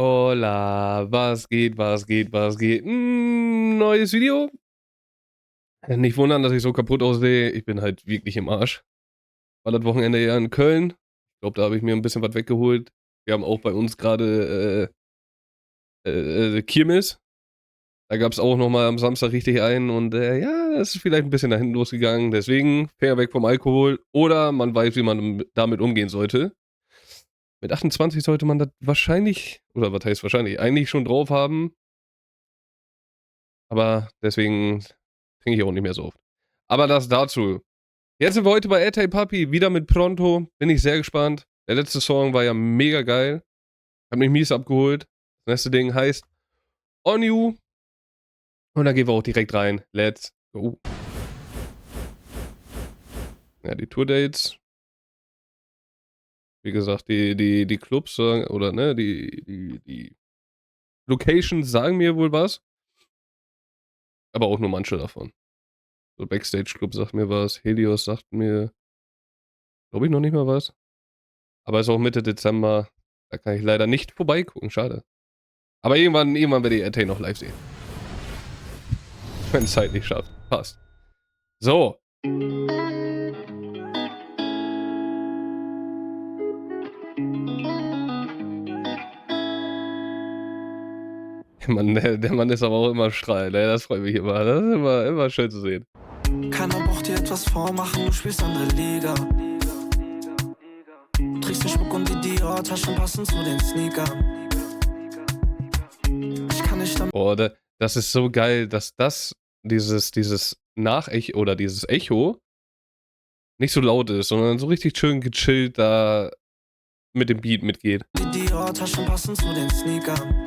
Hola, was geht, was geht, was geht? Neues Video? Nicht wundern, dass ich so kaputt aussehe. Ich bin halt wirklich im Arsch. War das Wochenende ja in Köln. Ich glaube, da habe ich mir ein bisschen was weggeholt. Wir haben auch bei uns gerade Kirmes. Da gab es auch nochmal am Samstag richtig einen und ja, es ist vielleicht ein bisschen nach hinten losgegangen. Deswegen fair weg vom Alkohol. Oder man weiß, wie man damit umgehen sollte. Mit 28 sollte man das wahrscheinlich, oder was heißt wahrscheinlich, eigentlich schon drauf haben. Aber deswegen trinke ich auch nicht mehr so oft. Aber das dazu. Jetzt sind wir heute bei Ete Papi, wieder mit Pronto. Bin ich sehr gespannt. Der letzte Song war ja mega geil. Hat mich mies abgeholt. Das nächste Ding heißt On You. Und da gehen wir auch direkt rein. Let's go. Ja, die Tourdates. Wie gesagt, die Clubs sagen, oder ne, die Locations sagen mir wohl was. Aber auch nur manche davon. So Backstage Club sagt mir was. Helios sagt mir, glaube ich, noch nicht mal was. Aber es ist auch Mitte Dezember. Da kann ich leider nicht vorbeigucken. Schade. Aber irgendwann werde ich Attain noch live sehen. Wenn es halt nicht schafft. Passt. So. Der Mann ist aber auch immer strahlend. Das freut mich immer. Das ist immer schön zu sehen. Keiner braucht dir etwas vormachen, du spielst andere Liga. Du trägst den Schmuck und die Dior-Taschen passen zu den Sneakern. Ich kann nicht damit. Boah, das ist so geil, dass dieses Nachecho oder dieses Echo nicht so laut ist, sondern so richtig schön gechillt da mit dem Beat mitgeht. Die Dior-Taschen passen zu den Sneakern.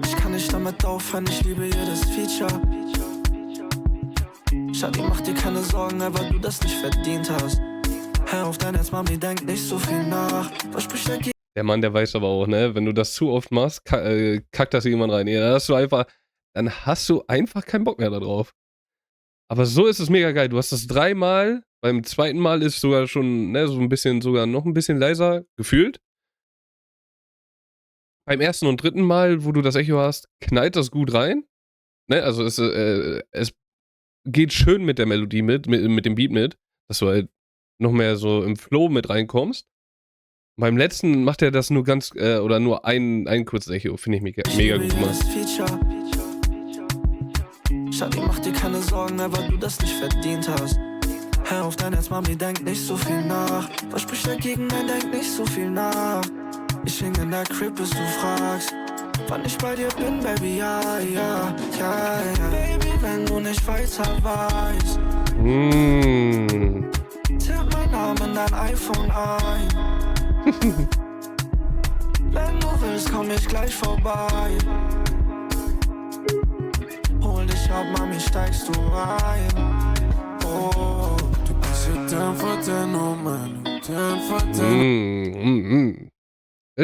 Ich kann nicht damit aufhören, ich liebe jedes Feature. Shadi, mach dir keine Sorgen, weil du das nicht verdient hast. Hör auf dein Herz, Mami, denk nicht so viel nach. Was spricht dagegen? Der Mann, der weiß aber auch, ne, wenn du das zu oft machst, kackt das jemand rein. Ja, dann hast du einfach keinen Bock mehr darauf. Aber so ist es mega geil. Du hast das dreimal, beim zweiten Mal ist sogar schon, ne, so ein bisschen, sogar noch ein bisschen leiser gefühlt. Beim ersten und dritten Mal, wo du das Echo hast, knallt das gut rein. Ne, also es geht schön mit der Melodie mit dem Beat mit, dass du halt noch mehr so im Flow mit reinkommst. Beim letzten macht er das nur ganz, oder nur ein kurzes Echo, finde ich mega gut gemacht. Shadi, mach dir keine Sorgen, weil du das nicht verdient hast. Hör auf dein Herz, Mami, denk nicht so viel nach. Was spricht dagegen, nein, denk nicht so viel nach. Ich häng in der Crib, bis du fragst, wann ich bei dir bin, Baby, ja, ja, ja, ja. Baby, wenn du nicht weiter weißt, tipp meinen Namen in dein iPhone ein. Wenn du willst, komm ich gleich vorbei. Hol dich ab, Mami, steigst du ein. Oh, du bist ja 10 for 10, oh man, 10 for 10.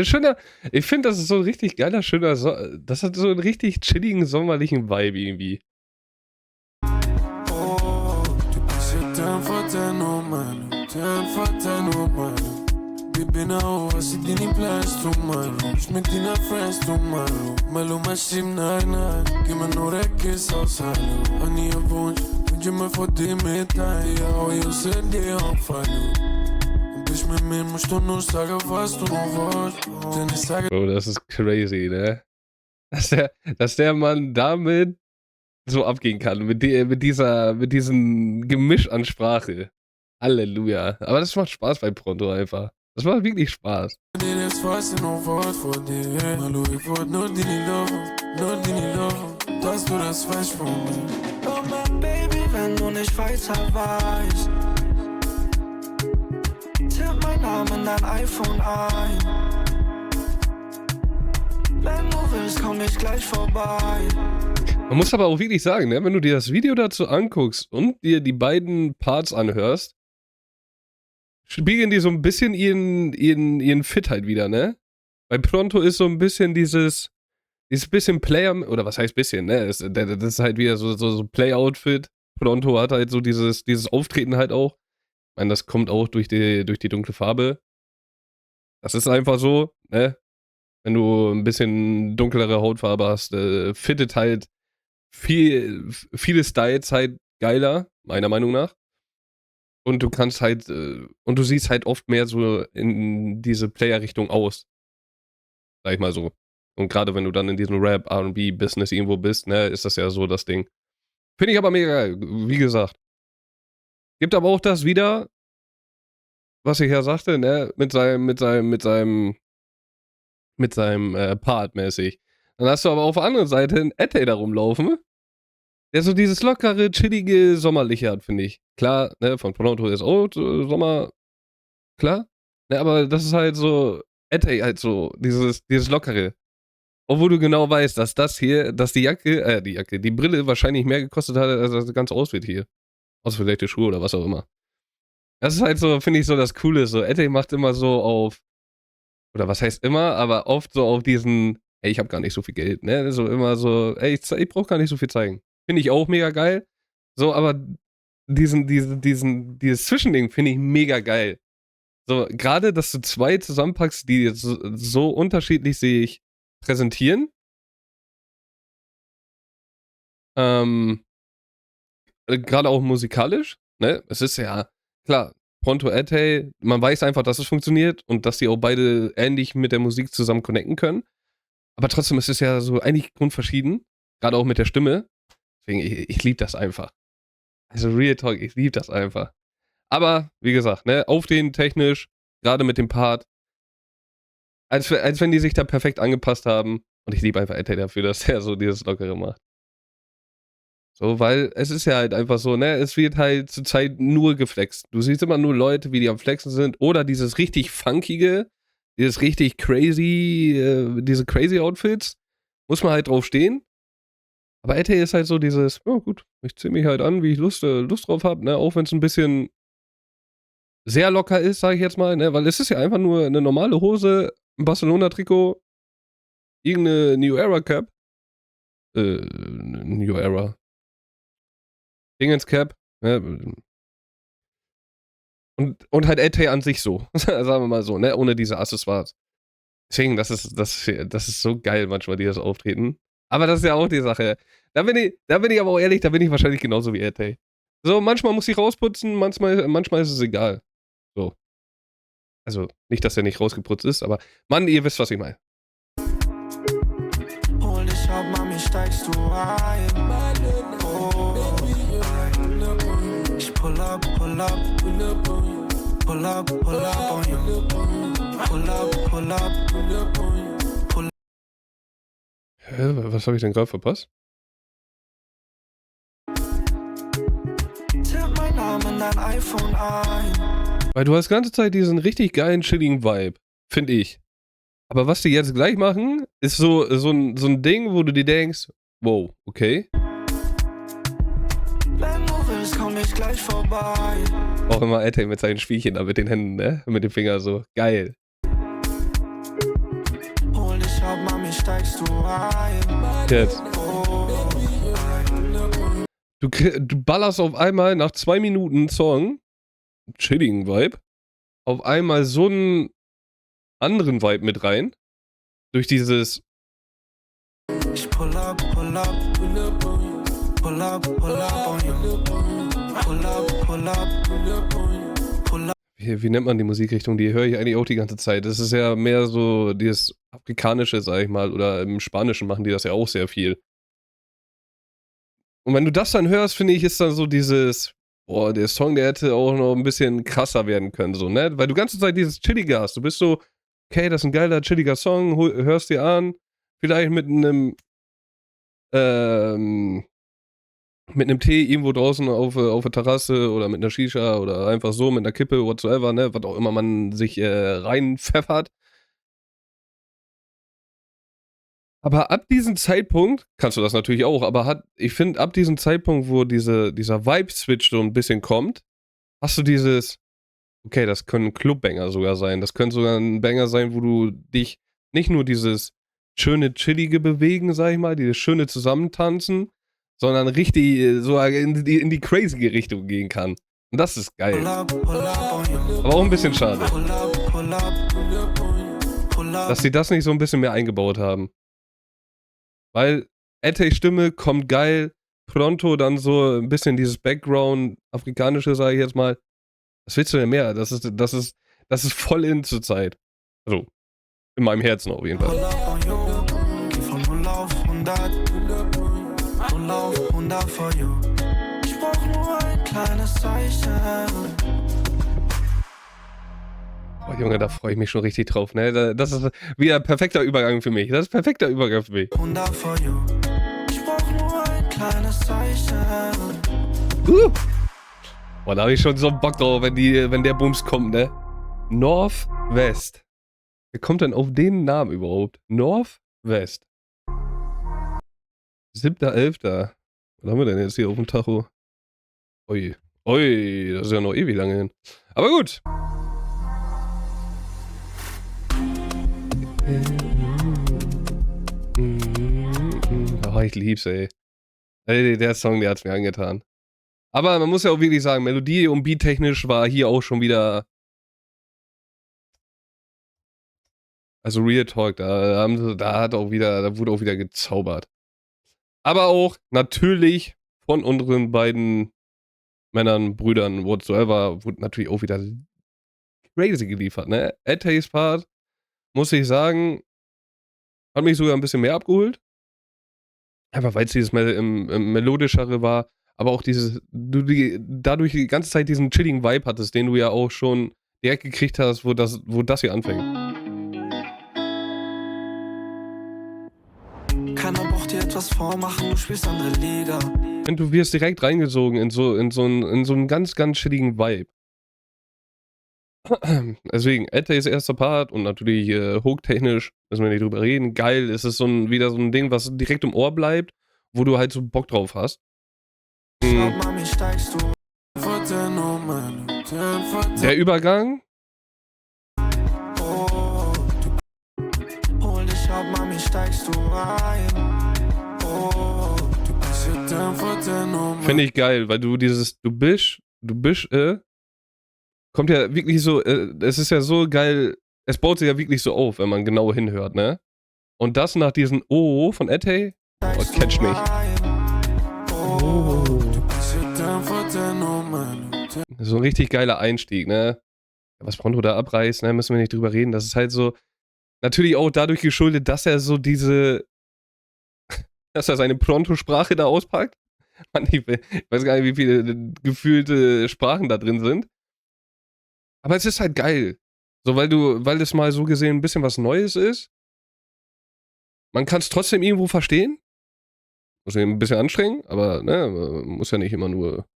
Schöner, ich finde, das ist so ein richtig geiler, schöner, das hat so einen richtig chilligen, sommerlichen Vibe irgendwie. Oh, du bist ja 10 for 10, oh man, 10 for 10, oh man. Baby, now I see any plans tomorrow. Ich mit deiner Friends tomorrow. Malo machim, nein, nein. Gib mir nur ein Kiss aus Hallo. An ihr Wunsch, wünsche mir vor dem Mittag. Ja, eu sei dir auch fallo. Und bist mit mir, musst du nur sagen, was du willst. Denn ich sage. Oh, das ist crazy, ne? Dass der Mann damit so abgehen kann, mit diesem Gemisch an Sprache. Halleluja. Aber das macht Spaß bei Pronto einfach. Das macht wirklich Spaß. Dass du das weißt von mir. Oh mein Baby, wenn du nicht weiter weißt, tipp meinen Namen in dein iPhone ein. Wenn du willst, komm ich gleich vorbei. Man muss aber auch wirklich sagen, ne, wenn du dir das Video dazu anguckst und dir die beiden Parts anhörst, spiegeln die so ein bisschen ihren Fit halt wieder, ne? Bei Pronto ist so ein bisschen dieses bisschen Player, oder was heißt bisschen, ne? Das ist halt wieder so Play-Outfit. Pronto hat halt so dieses Auftreten halt auch. Ich meine, das kommt auch durch die dunkle Farbe. Das ist einfach so, ne? Wenn du ein bisschen dunklere Hautfarbe hast, fittet halt viele Styles halt geiler, meiner Meinung nach. Und du kannst halt, und du siehst halt oft mehr so in diese Player-Richtung aus. Sag ich mal so. Und gerade wenn du dann in diesem Rap, R&B-Business irgendwo bist, ne, ist das ja so das Ding. Finde ich aber mega geil, wie gesagt. Gibt aber auch das wieder, was ich ja sagte, ne, mit seinem Part mäßig. Dann hast du aber auf der anderen Seite einen Ettey da rumlaufen, der so dieses lockere, chillige, sommerliche hat, finde ich. Klar, ne, von Pronto ist Old, Sommer, klar. Ne, aber das ist halt so, Ettey halt so, dieses lockere. Obwohl du genau weißt, dass die Brille wahrscheinlich mehr gekostet hat, als das ganze Outfit hier. Außer vielleicht die Schuhe oder was auch immer. Das ist halt so, finde ich, so das Coole. So, Ettey macht immer so auf, oder was heißt immer, aber oft so auf diesen, ey, ich habe gar nicht so viel Geld, ne? So immer so, ey, ich brauche gar nicht so viel zeigen. Finde ich auch mega geil. So, aber dieses Zwischending finde ich mega geil. So, gerade, dass du zwei zusammenpackst, die so unterschiedlich sich präsentieren. Gerade auch musikalisch, ne? Es ist ja, klar, Pronto Ettey, man weiß einfach, dass es funktioniert und dass die auch beide ähnlich mit der Musik zusammen connecten können. Aber trotzdem ist es ja so eigentlich grundverschieden. Gerade auch mit der Stimme. Deswegen, ich liebe das einfach. Also Real Talk, ich liebe das einfach. Aber, wie gesagt, ne, auf den technisch, gerade mit dem Part, als wenn die sich da perfekt angepasst haben. Und ich liebe einfach Ettey dafür, dass er so dieses Lockere macht. So, weil es ist ja halt einfach so, ne, es wird halt zur Zeit nur geflext. Du siehst immer nur Leute, wie die am Flexen sind. Oder dieses richtig funkige, dieses richtig crazy, diese crazy Outfits. Muss man halt drauf stehen. Aber Ettey ist halt so dieses, ja gut, ich zieh mich halt an, wie ich Lust drauf habe, ne, auch wenn es ein bisschen sehr locker ist, sage ich jetzt mal, ne, weil es ist ja einfach nur eine normale Hose, ein Barcelona-Trikot, irgendeine New Era Cap, New Era, Dingens Cap, ne, und halt Ettey an sich so, sagen wir mal so, ne, ohne diese Accessoires. Deswegen, das ist so geil manchmal, die das auftreten. Aber das ist ja auch die Sache. Da bin ich aber auch ehrlich, da bin ich wahrscheinlich genauso wie Ettey. So, manchmal muss ich rausputzen, manchmal ist es egal. So. Also, nicht, dass er nicht rausgeputzt ist, aber Mann, ihr wisst, was ich meine. Hol dich ab, Mami, steigst du ein. Oh, ich pull up on you. Pull up. Hä, was habe ich denn gerade verpasst? Tipp meinen Namen in dein iPhone ein. Weil du hast die ganze Zeit diesen richtig geilen, chilligen Vibe, finde ich. Aber was die jetzt gleich machen, ist so ein Ding, wo du dir denkst, wow, okay. Wenn du willst, komm ich gleich vorbei. Auch immer Ettey mit seinen Spielchen da mit den Händen, ne? Mit dem Finger so. Geil. Hol dich ab, Mami, steigst du ein. Jetzt. Oh, Du ballerst auf einmal nach 2 Minuten Song, chilligen Vibe, auf einmal so einen anderen Vibe mit rein. Durch dieses. ich pull up on you. Pull up. Wie nennt man die Musikrichtung? Die höre ich eigentlich auch die ganze Zeit. Das ist ja mehr so dieses Afrikanische, sag ich mal, oder im Spanischen machen die das ja auch sehr viel. Und wenn du das dann hörst, finde ich, ist dann so dieses, boah, der Song, der hätte auch noch ein bisschen krasser werden können, so, ne? Weil du die ganze Zeit dieses Chillige hast. Du bist so, okay, das ist ein geiler, chilliger Song, hörst dir an, vielleicht mit einem Tee irgendwo draußen auf der Terrasse oder mit einer Shisha oder einfach so mit einer Kippe, whatsoever, ne, was auch immer man sich reinpfeffert. Aber ab diesem Zeitpunkt, kannst du das natürlich auch, aber ich finde, ab diesem Zeitpunkt, wo dieser Vibe-Switch so ein bisschen kommt, hast du dieses, okay, das können Clubbanger sogar sein. Das könnte sogar ein Banger sein, wo du dich nicht nur dieses schöne, chillige Bewegen, sag ich mal, dieses schöne Zusammentanzen, sondern richtig so in die crazy Richtung gehen kann. Und das ist geil. Aber auch ein bisschen schade. dass sie das nicht so ein bisschen mehr eingebaut haben. Weil Eteys Stimme kommt geil, Pronto dann so ein bisschen dieses Background, afrikanische, sage ich jetzt mal. Was willst du denn mehr? Das ist voll in zur Zeit. Also, in meinem Herzen auf jeden Fall. Von 0 auf 100, 0 auf 100 for you. Ich brauch nur ein kleines Zeichen. Oh Junge, da freue ich mich schon richtig drauf, ne? Das ist wieder ein perfekter Übergang für mich. Das ist ein perfekter Übergang für mich. 100 for you. Ich brauch nur ein kleines Zeichen. Boah, da habe ich schon so Bock drauf, wenn der Bums kommt, ne? Northwest. Wer kommt denn auf den Namen überhaupt? Northwest. 7.11. Was haben wir denn jetzt hier auf dem Tacho? Ui. Ui, das ist ja noch ewig lange hin. Aber gut. Oh, ich lieb's, ey. Ey, der Song, der hat's mir angetan. Aber man muss ja auch wirklich sagen, Melodie- und Beat-technisch war hier auch schon wieder. Also Real Talk, da wurde auch wieder gezaubert. Aber auch natürlich von unseren beiden Männern, Brüdern, whatsoever, wurde natürlich auch wieder crazy geliefert, ne? Eteys Part, muss ich sagen, hat mich sogar ein bisschen mehr abgeholt. Einfach weil es dieses melodischere war, aber auch dadurch die ganze Zeit diesen chilligen Vibe hattest, den du ja auch schon direkt gekriegt hast, wo das hier anfängt. Keiner braucht dir etwas vormachen, du spielst andere Liga. Und du wirst direkt reingesogen in so einen ganz, ganz chilligen Vibe. Deswegen, Eteys erster Part und natürlich hook-technisch, müssen wir nicht drüber reden. Geil, es ist wieder so ein Ding, was direkt im Ohr bleibt, wo du halt so Bock drauf hast. Der Übergang. Finde ich geil, weil du bist, kommt ja wirklich so, es ist ja so geil, es baut sich ja wirklich so auf, wenn man genau hinhört, ne? Und das nach diesem O von Etey, catch mich. Oh. So ein richtig geiler Einstieg, ne? Was Pronto da abreißt, ne, müssen wir nicht drüber reden. Das ist halt so, natürlich auch dadurch geschuldet, dass er so dass er seine Pronto-Sprache da auspackt. Mann, ich weiß gar nicht, wie viele gefühlte Sprachen da drin sind. Aber es ist halt geil. So, weil es mal so gesehen ein bisschen was Neues ist. Man kann es trotzdem irgendwo verstehen. Muss sich ein bisschen anstrengen, aber ne, muss ja nicht immer nur.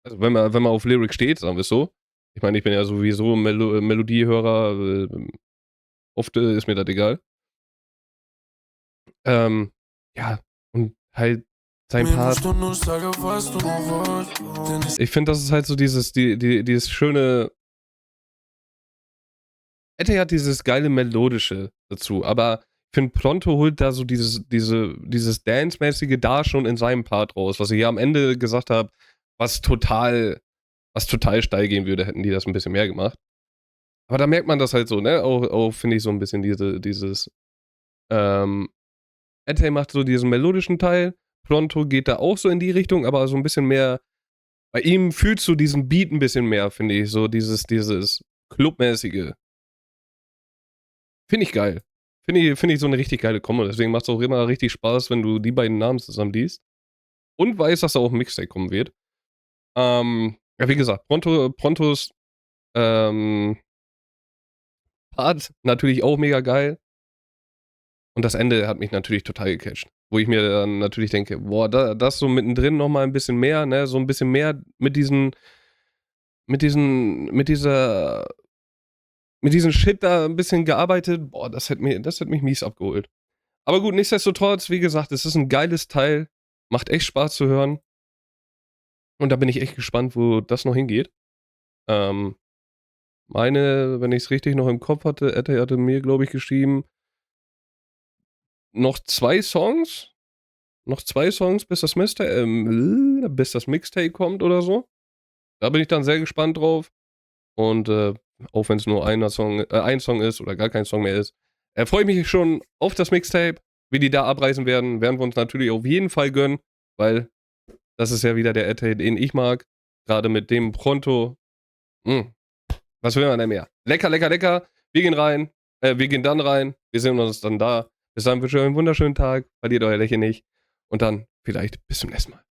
Also wenn man auf Lyric steht, sagen wir es so. Ich meine, ich bin ja sowieso Melodiehörer. Oft ist mir das egal. Ja, und halt sein Part. Ich finde, das ist halt so dieses schöne. Etey hat dieses geile Melodische dazu, aber ich finde, Pronto holt da so dieses Dance-mäßige da schon in seinem Part raus, was ich ja am Ende gesagt habe, was total steil gehen würde, hätten die das ein bisschen mehr gemacht. Aber da merkt man das halt so, ne? Auch finde ich so ein bisschen dieses Etey macht so diesen melodischen Teil, Pronto geht da auch so in die Richtung, aber so ein bisschen mehr, bei ihm fühlst du diesen Beat ein bisschen mehr, finde ich, so dieses Clubmäßige. Finde ich geil. Finde ich so eine richtig geile Kombo. Deswegen macht es auch immer richtig Spaß, wenn du die beiden Namen zusammen liest. Und weißt, dass da auch ein Mixtape kommen wird. Ja, wie gesagt, Prontos Part natürlich auch mega geil. Und das Ende hat mich natürlich total gecatcht. Wo ich mir dann natürlich denke, boah, das so mittendrin nochmal ein bisschen mehr, ne? So ein bisschen mehr mit diesem Shit da ein bisschen gearbeitet. Boah, das hätte mich mies abgeholt. Aber gut, nichtsdestotrotz, wie gesagt, es ist ein geiles Teil. Macht echt Spaß zu hören. Und da bin ich echt gespannt, wo das noch hingeht. Wenn ich es richtig noch im Kopf hatte, Etey hatte mir, glaube ich, geschrieben, noch zwei Songs, bis das Mixtape kommt oder so. Da bin ich dann sehr gespannt drauf. Und Auch wenn es nur ein Song ist oder gar kein Song mehr ist. Freue ich mich schon auf das Mixtape. Wie die da abreißen werden wir uns natürlich auf jeden Fall gönnen, weil das ist ja wieder der Ed, den ich mag. Gerade mit dem Pronto. Was will man denn mehr? Lecker, lecker, lecker. Wir gehen rein. Wir gehen dann rein. Wir sehen uns dann da. Bis dann wünsche ich euch einen wunderschönen Tag. Verliert euer Lächeln nicht. Und dann vielleicht bis zum nächsten Mal.